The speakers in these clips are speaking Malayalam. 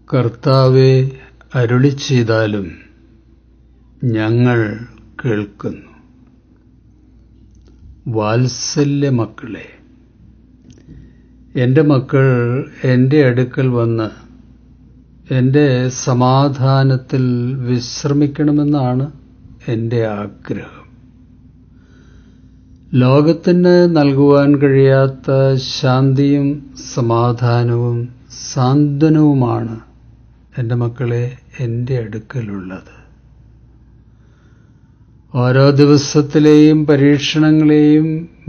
കർത്താവേ, അരുളിച്ചെയ്താലും ഞങ്ങൾ കേൾക്കുന്നു. വാത്സല്യമക്കളെ, എൻ്റെ മക്കൾ എൻ്റെ അടുക്കൽ വന്ന് എൻ്റെ സമാധാനത്തിൽ വിശ്രമിക്കണമെന്നാണ് എൻ്റെ ആഗ്രഹം. ലോകത്തിന് നൽകുവാൻ കഴിയാത്ത ശാന്തിയും സമാധാനവും സാന്ത്വനവുമാണ് എൻ്റെ മക്കളെ എൻ്റെ അടുക്കലുള്ളത്. ഓരോ ദിവസത്തിലെയും പരീക്ഷണങ്ങളെയും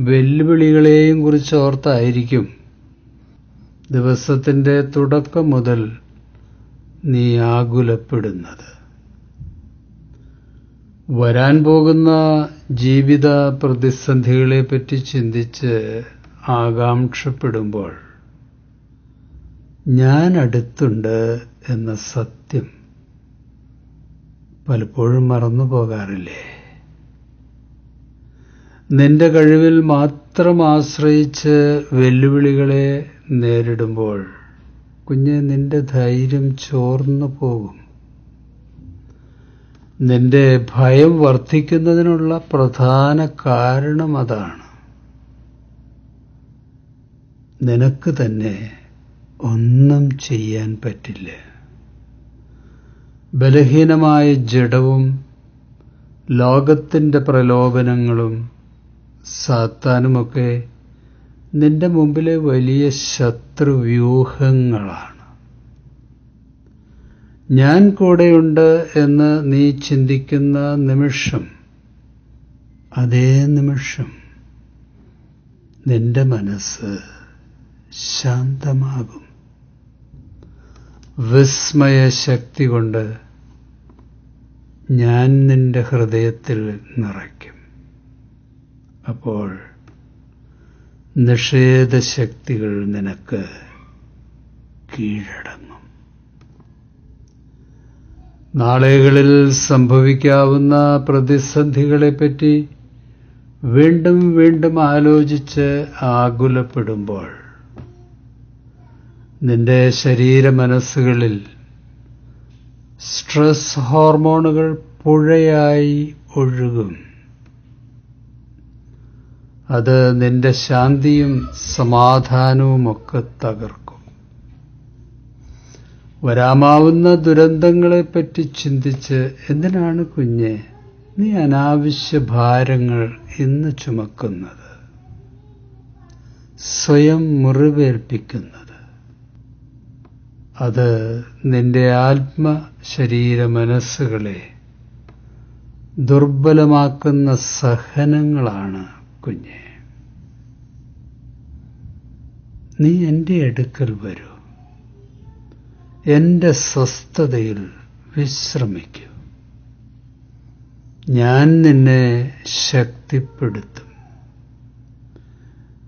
വെല്ലുവിളികളെയും കുറിച്ച് ഓർത്തായിരിക്കും ദിവസത്തിൻ്റെ തുടക്കം മുതൽ നീ ആകുലപ്പെടുന്നത്. വരാൻ പോകുന്ന ജീവിത പ്രതിസന്ധികളെപ്പറ്റി ചിന്തിച്ച് ആകാംക്ഷപ്പെടുമ്പോൾ ഞാൻ അടുത്തുണ്ട് എന്ന സത്യം പലപ്പോഴും മറന്നു പോകാറില്ലേ? നിന്റെ കഴിവിൽ മാത്രം ആശ്രയിച്ച് വെല്ലുവിളികളെ നേരിടുമ്പോൾ കുഞ്ഞെ, നിന്റെ ധൈര്യം ചോർന്നു പോകും. നിന്റെ ഭയം വർദ്ധിക്കുന്നതിനുള്ള പ്രധാന കാരണം അതാണ്. നിനക്ക് തന്നെ ഒന്നും ചെയ്യാൻ പറ്റില്ല. ബലഹീനമായ ജഡവും ലോകത്തിൻ്റെ പ്രലോഭനങ്ങളും സാത്താനുമൊക്കെ നിന്റെ മുമ്പിലെ വലിയ ശത്രുവ്യൂഹങ്ങളാണ്. ഞാൻ കൂടെയുണ്ട് എന്ന് നീ ചിന്തിക്കുന്ന നിമിഷം, അതേ നിമിഷം നിന്റെ മനസ്സ് ശാന്തമാകും. വിസ്മയശക്തി കൊണ്ട് ഞാൻ നിന്റെ ഹൃദയത്തിൽ നിറയ്ക്കും. അപ്പോൾ നിഷേധശക്തികൾ നിനക്ക് കീഴടങ്ങും. നാളുകളിൽ സംഭവിക്കാവുന്ന പ്രതിസന്ധികളെപ്പറ്റി വീണ്ടും വീണ്ടും ആലോചിച്ച് ആകുലപ്പെടുമ്പോൾ നിന്റെ ശരീരമനസ്സുകളിൽ സ്ട്രെസ് ഹോർമോണുകൾ പുഴയായി ഒഴുകും. അത് നിന്റെ ശാന്തിയും സമാധാനവുമൊക്കെ തകർക്കും. വരാമാവുന്ന ദുരന്തങ്ങളെപ്പറ്റി ചിന്തിച്ച് എന്തിനാണ് കുഞ്ഞെ നീ അനാവശ്യ ഭാരങ്ങൾ ഇന്ന് ചുമക്കുന്നത്, സ്വയം മുറിവേൽപ്പിക്കുന്നത്? അത് നിന്റെ ആത്മശരീര മനസ്സുകളെ ദുർബലമാക്കുന്ന സഹനങ്ങളാണ് കുഞ്ഞെ. നീ എൻ്റെ അടുക്കൽ വരൂ, എൻ്റെ സ്വസ്ഥതയിൽ വിശ്രമിക്കൂ. ഞാൻ നിന്നെ ശക്തിപ്പെടുത്തും.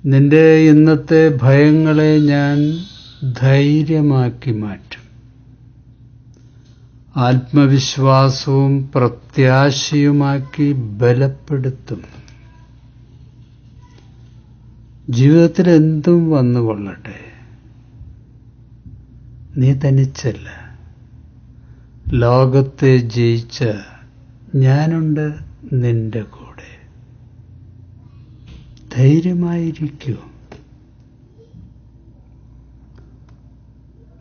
നിന്റെ ഇന്നത്തെ ഭയങ്ങളെ ഞാൻ ധൈര്യമാക്കി മാറ്റും. ആത്മവിശ്വാസവും പ്രത്യാശയുമാക്കി ബലപ്പെടുത്തും. ജീവിതത്തിൽ എന്തും വന്നുകൊള്ളട്ടെ, നീ തനിച്ചല്ല. ലോകത്തെ ജയിച്ച ഞാനുണ്ട് നിന്റെ കൂടെ. ധൈര്യമായിരിക്കൂ.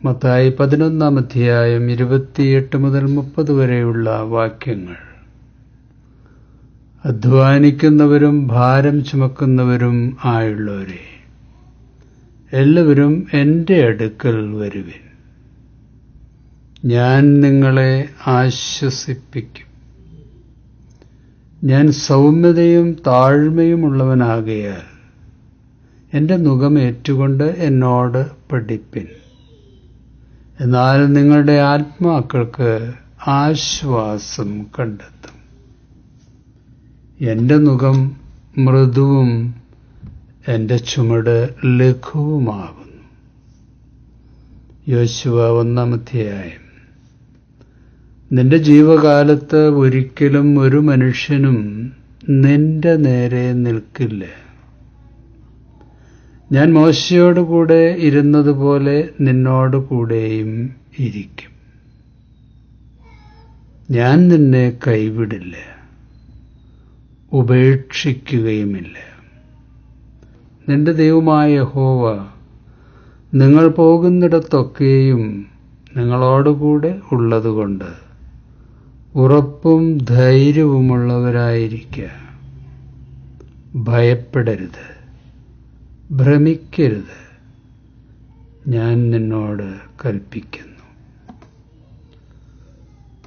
മത്തായി 11 28 മുതൽ 30 വരെയുള്ള വാക്യങ്ങൾ. അധ്വാനിക്കുന്നവരും ഭാരം ചുമക്കുന്നവരും ആയുള്ളവരെ, എല്ലാവരും എൻ്റെ അടുക്കൽ വരുവിൻ. ഞാൻ നിങ്ങളെ ആശ്വസിപ്പിക്കും. ഞാൻ സൗമ്യതയും താഴ്മയുമുള്ളവനാകയാൽ എൻ്റെ നുകം ഏറ്റുകൊണ്ട് എന്നോട് പഠിപ്പിൻ. എന്നാൽ നിങ്ങളുടെ ആത്മാക്കൾക്ക് ആശ്വാസം കണ്ടെത്തും. എൻ്റെ നുകം മൃദുവും എൻ്റെ ചുമട് ലഘുവുമാകുന്നു. യോശുവ 1 നിന്റെ ജീവകാലത്ത് ഒരിക്കലും ഒരു മനുഷ്യനും നിന്റെ നേരെ നിൽക്കില്ല. ഞാൻ മോശയോടുകൂടെ ഇരുന്നതുപോലെ നിന്നോടുകൂടെയും ഇരിക്കും. ഞാൻ നിന്നെ കൈവിടില്ല, ഉപേക്ഷിക്കുകയുമില്ല. നിന്റെ ദൈവമായ യഹോവ നിങ്ങൾ പോകുന്നിടത്തൊക്കെയും നിങ്ങളോടുകൂടെ ഉള്ളതുകൊണ്ട് ഉറപ്പും ധൈര്യവുമുള്ളവരായിരിക്കുക. ഭയപ്പെടരുത്, ഭ്രമിക്കരുത്, ഞാൻ നിന്നോട് കൽപ്പിക്കുന്നു.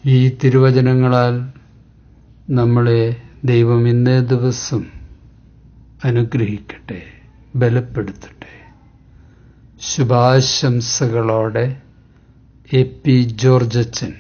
ഈ തിരുവചനങ്ങളാൽ നമ്മളെ ദൈവം ഇന്നേ ദിവസം അനുഗ്രഹിക്കട്ടെ, ബലപ്പെടുത്തട്ടെ. ശുഭാശംസകളോടെ എ പി ജോർജച്ചൻ.